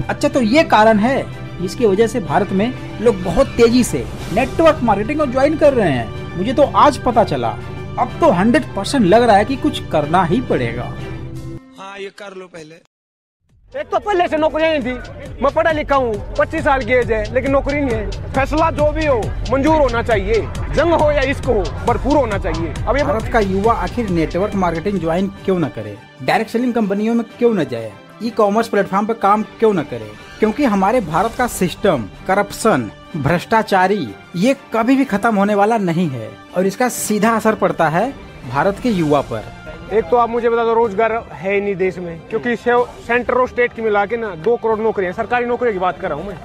अच्छा, तो ये कारण है जिसकी वजह से भारत में लोग बहुत तेजी से नेटवर्क मार्केटिंग को ज्वाइन कर रहे हैं। मुझे तो आज पता चला। अब तो 100% लग रहा है कि कुछ करना ही पड़ेगा। हाँ, ये कर लो पहले। एक तो पहले से नौकरियां नहीं थी। मैं पढ़ा लिखा हूँ, 25 साल की एज है, लेकिन नौकरी नहीं है। फैसला जो भी हो मंजूर होना चाहिए, जंग हो या इश्क हो, भरपूर होना चाहिए। अब ये भारत का युवा आखिर नेटवर्क मार्केटिंग ज्वाइन क्यों न करे, डायरेक्ट सेलिंग कंपनियों में क्यों न जाए, ई कॉमर्स प्लेटफॉर्म पे काम क्यों न करे? क्योंकि हमारे भारत का सिस्टम, करप्शन, भ्रष्टाचारी ये कभी भी खत्म होने वाला नहीं है और इसका सीधा असर पड़ता है भारत के युवा पर। एक तो आप मुझे बता दो, रोजगार है ही नहीं देश में, क्योंकि सेंटर और स्टेट की मिला के ना 2 करोड़ नौकरियां, सरकारी नौकरियों की बात कर रहा हूँ मैं,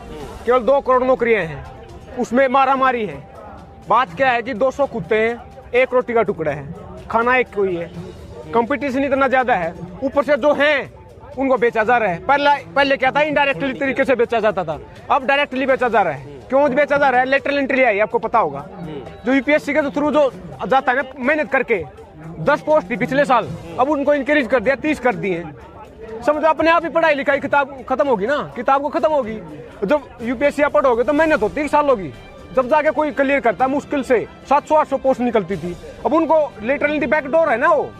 केवल 2 करोड़ नौकरियां हैं, उसमें मारामारी है। बात क्या है कि 200 कुत्ते हैं, 1 रोटी का टुकड़ा है, खाना एक कोई है, कंपटीशन इतना ज्यादा है, ऊपर से जो है उनको बेचा जा रहा है। पहले क्या था, इनडायरेक्टली तरीके से बेचा जाता था, अब डायरेक्टली बेचा जा रहा है। क्यों बेचा जा रहा है? लेटरल एंट्री आई, आपको पता होगा, जो यूपीएससी के थ्रू जो जाता है ना मेहनत करके, 10 पोस्ट थी पिछले साल, अब उनको इंक्रीज कर दिया, 30 कर दिए। समझो, अपने आप ही पढ़ाई लिखाई किताब खत्म होगी ना, किताब को खत्म होगी। जब यूपीएससी आप पढ़ोगे तो मेहनत होती है, 1 साल होगी, जब जाके कोई क्लियर करता, मुश्किल से 700-800 पोस्ट निकलती थी। अब उनको लिटरली बैकडोर है ना, वो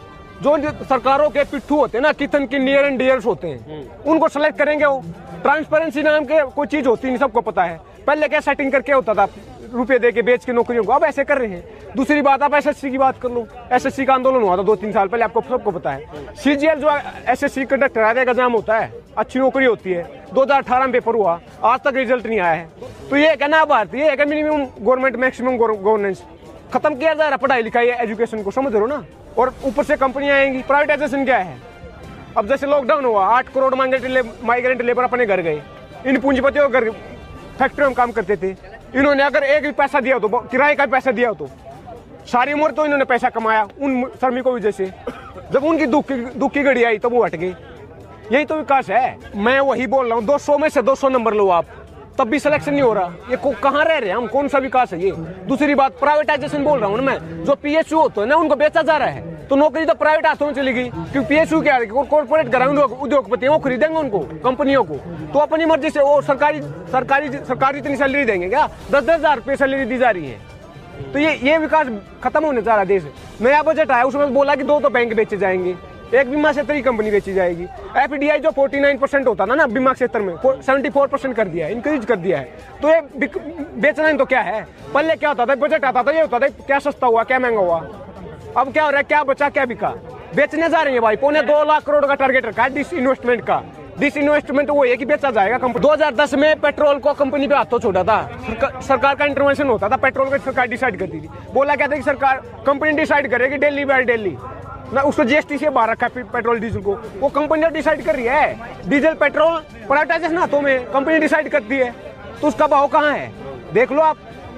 जो सरकारों के पिट्ठू होते हैं ना, किचन के नियर एंड डियर्स होते हैं, उनको सेलेक्ट करेंगे। वो ट्रांसपेरेंसी नाम के कोई चीज होती नहीं, सबको पता है। पहले क्या सेटिंग करके होता था, रुपए दे के बेच के नौकरियों को, अब ऐसे कर रहे हैं। दूसरी बात, आप एसएससी की बात कर लो, एसएससी का आंदोलन हुआ था 2-3 साल पहले, आपको सबको पता है। सीजीएल जो एसएससी कंडक्ट कराया एग्जाम होता है, अच्छी नौकरी होती है, 2018 में पेपर हुआ, आज तक रिजल्ट नहीं आया है। तो ये कहना बात, ये है कि मिनिमम गवर्नमेंट मैक्सिमम गवर्नेंस खत्म किया जा रहा, पढ़ाई लिखाई एजुकेशन को, समझ रहे हो ना। और ऊपर से कंपनियां आएंगी। प्राइवेटाइजेशन क्या है? अब जैसे लॉकडाउन हुआ, 8 करोड़ माइग्रेंट लेबर अपने घर गए, इन पूंजीपतियों घर फैक्ट्री में काम करते थे, इन्होंने अगर एक भी पैसा दिया हो तो, किराए का पैसा दिया हो तो, सारी उम्र तो इन्होंने पैसा कमाया उन श्रमिकों की वजह से। जब उनकी दुख की घड़ी आई तब वो हट गए। यही तो विकास है। मैं वही बोल रहा हूँ, 200 में से 200 नंबर लो आप, तब भी सिलेक्शन नहीं हो रहा। ये कहाँ रह रहे हैं हम? कौन सा विकास है ये? दूसरी बात, प्राइवेटाइजेशन बोल रहा हूँ ना मैं, जो पीएसयू होते हैं ना उनको बेचा जा रहा है, तो नौकरी तो प्राइवेट हाथों में चलेगी। क्योंकि पीएसयू क्या है, कॉर्पोरेट ग्राउंड उद्योगपति वो खरीदेंगे उनको, कंपनियों को, तो अपनी मर्जी से वो सरकारी इतनी सैलरी देंगे क्या? 10-10 हजार रुपये सैलरी दी जा रही है। तो ये विकास खत्म होने जा रहा है देश। नया बजट आया, उसमें बोला कि 2 तो बैंक बेचे जाएंगे, एक बीमा क्षेत्र की कंपनी बेची जाएगी। एफडीआई जो 49% होता था ना बीमा क्षेत्र में, 74% कर दिया है, इंक्रीज कर दिया है। तो ये बेचना ही तो क्या है? पहले क्या होता था, बजट आता था, ये होता था क्या सस्ता हुआ क्या महंगा हुआ। अब क्या हो रहा है, क्या बचा क्या बिका? बेचने जा रहे हैं भाई। 2.25 लाख करोड़ का टारगेट रखा है डिस इन्वेस्टमेंट का। डिस इन्वेस्टमेंट वो है कि बेचा जाएगा कंपनी। 2010 में पेट्रोल को कंपनी पे हाथों छोड़ा था, सरकार का इंटरवेंशन होता था, पेट्रोल को सरकार डिसाइड करती थी। बोला क्या था कि सरकार कंपनी डिसाइड करेगी डेली बाय डेली ना, उसको जीएसटी से बाहर रखा पेट्रोल डीजल को, वो कंपनी डिसाइड कर रही है। डीजल पेट्रोल प्राइवेटाइजेशन हाथों में, कंपनी डिसाइड करती है, तो उसका भाव कहाँ है? देख लो आप,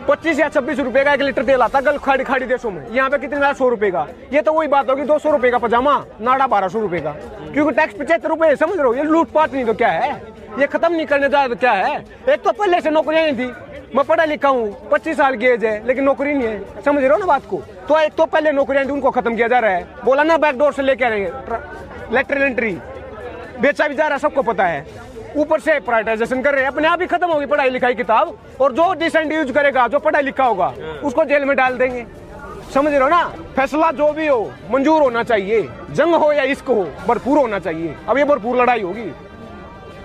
25 या 26 रुपए का 1 लीटर तेल आता गल्फ खाड़ी देशों में, यहाँ पे कितने 100 रुपए का। ये तो वही बात होगी, 200 रुपए का पजामा, नाड़ा 1200 रुपए का, क्योंकि टैक्स 75 रुपए, समझ रहे हो? ये लूटपाट नहीं तो क्या है? ये खत्म नहीं करने जा रहा तो क्या है? एक तो पहले से नौकरियां नहीं थी। मैं पढ़ा लिखा हूँ, 25 साल की एज है, लेकिन नौकरी नहीं है, समझ रहे हो ना बात को? तो एक तो पहले नौकरियां थी, उनको खत्म किया जा रहा है। बोला ना बैकडोर से लेके आ रहे हैं, लेटरल एंट्री बेचा भी जा रहा है, सबको पता है। ऊपर से प्राइवेटाइजेशन कर रहे हैं, अपने आप ही खत्म होगी पढ़ाई लिखाई किताब। और जो डिसेंट यूज करेगा, जो पढ़ा लिखा होगा, उसको जेल में डाल देंगे, समझ रहे हो ना। फैसला जो भी हो मंजूर होना चाहिए, जंग हो या इश्क हो, भरपूर होना चाहिए। अब ये भरपूर लड़ाई होगी।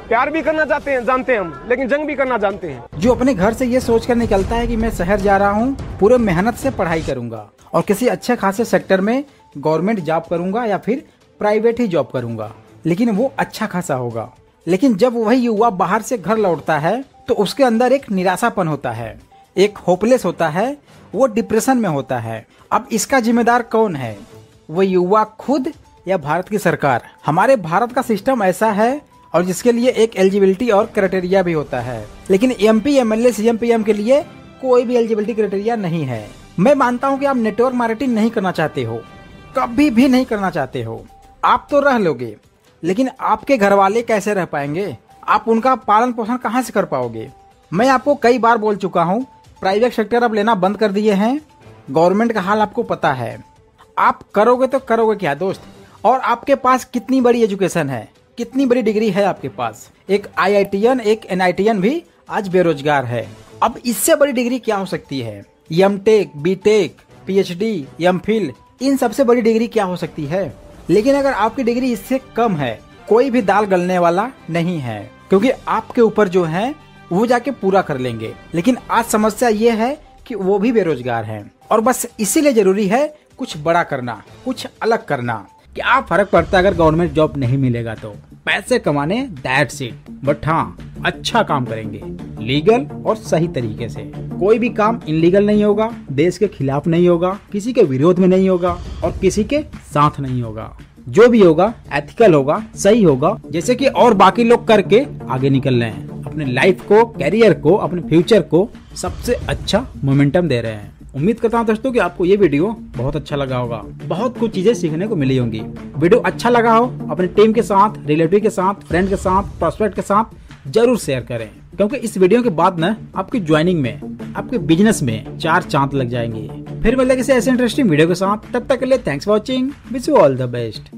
प्यार भी करना चाहते हैं, जानते हैं हम, लेकिन जंग भी करना जानते हैं। जो अपने घर से ये सोचकर निकलता है कि मैं शहर जा रहा हूँ, पूरे मेहनत से पढ़ाई करूंगा और किसी अच्छे खासे सेक्टर में गवर्नमेंट जॉब करूंगा या फिर प्राइवेट ही जॉब करूंगा, लेकिन वो अच्छा खासा होगा। लेकिन जब वही युवा बाहर से घर लौटता है तो उसके अंदर एक निराशापन होता है, एक होपलेस होता है, वो डिप्रेशन में होता है। अब इसका जिम्मेदार कौन है? वो युवा खुद या भारत की सरकार? हमारे भारत का सिस्टम ऐसा है और जिसके लिए एक एलिजिबिलिटी और क्राइटेरिया भी होता है, लेकिन एमपी, एमएलए, सीएम, पीएम के लिए कोई भी एलिजिबिलिटी क्राइटेरिया नहीं है। मैं मानता हूं कि आप नेटवर्क मार्केटिंग नहीं करना चाहते हो, कभी भी नहीं करना चाहते हो। आप तो रह लोगे, लेकिन आपके घर वाले कैसे रह पाएंगे? आप उनका पालन पोषण कहां से कर पाओगे? मैं आपको कई बार बोल चुका हूं, प्राइवेट सेक्टर अब लेना बंद कर दिए हैं। गवर्नमेंट का हाल आपको पता है। आप करोगे तो करोगे क्या दोस्त? और आपके पास कितनी बड़ी एजुकेशन है, कितनी बड़ी डिग्री है आपके पास। एक IITian, एक NITian भी आज बेरोजगार है। अब इससे बड़ी डिग्री क्या हो सकती है? MTech, BTech, PhD, MPhil, इन सबसे बड़ी डिग्री क्या हो सकती है? लेकिन अगर आपकी डिग्री इससे कम है, कोई भी दाल गलने वाला नहीं है, क्योंकि आपके ऊपर जो है वो जाके पूरा कर लेंगे। लेकिन आज समस्या ये है कि वो भी बेरोजगार हैं, और बस इसीलिए जरूरी है कुछ बड़ा करना, कुछ अलग करना। क्या फर्क पड़ता है अगर गवर्नमेंट जॉब नहीं मिलेगा तो? पैसे कमाने, दैट्स इट। बट हाँ, अच्छा काम करेंगे, लीगल और सही तरीके से। कोई भी काम इनलीगल नहीं होगा, देश के खिलाफ नहीं होगा, किसी के विरोध में नहीं होगा और किसी के साथ नहीं होगा। जो भी होगा एथिकल होगा, सही होगा, जैसे कि और बाकी लोग करके आगे निकल रहे हैं, अपने लाइफ को, कैरियर को, अपने फ्यूचर को सबसे अच्छा मोमेंटम दे रहे हैं। उम्मीद करता हूँ दोस्तों कि आपको ये वीडियो बहुत अच्छा लगा होगा, बहुत कुछ चीजें सीखने को मिली होंगी। वीडियो अच्छा लगा हो, अपनी टीम के साथ, रिलेटिव के साथ, फ्रेंड के साथ, प्रोस्पेक्ट के साथ जरूर शेयर करें, क्योंकि इस वीडियो के बाद ना आपकी ज्वाइनिंग में, आपके बिजनेस में 4 चांद लग जाएंगे। फिर मिलेंगे किसी ऐसे इंटरेस्टिंग वीडियो के साथ। तब तक के लिए thanks for watching, wish you all the best.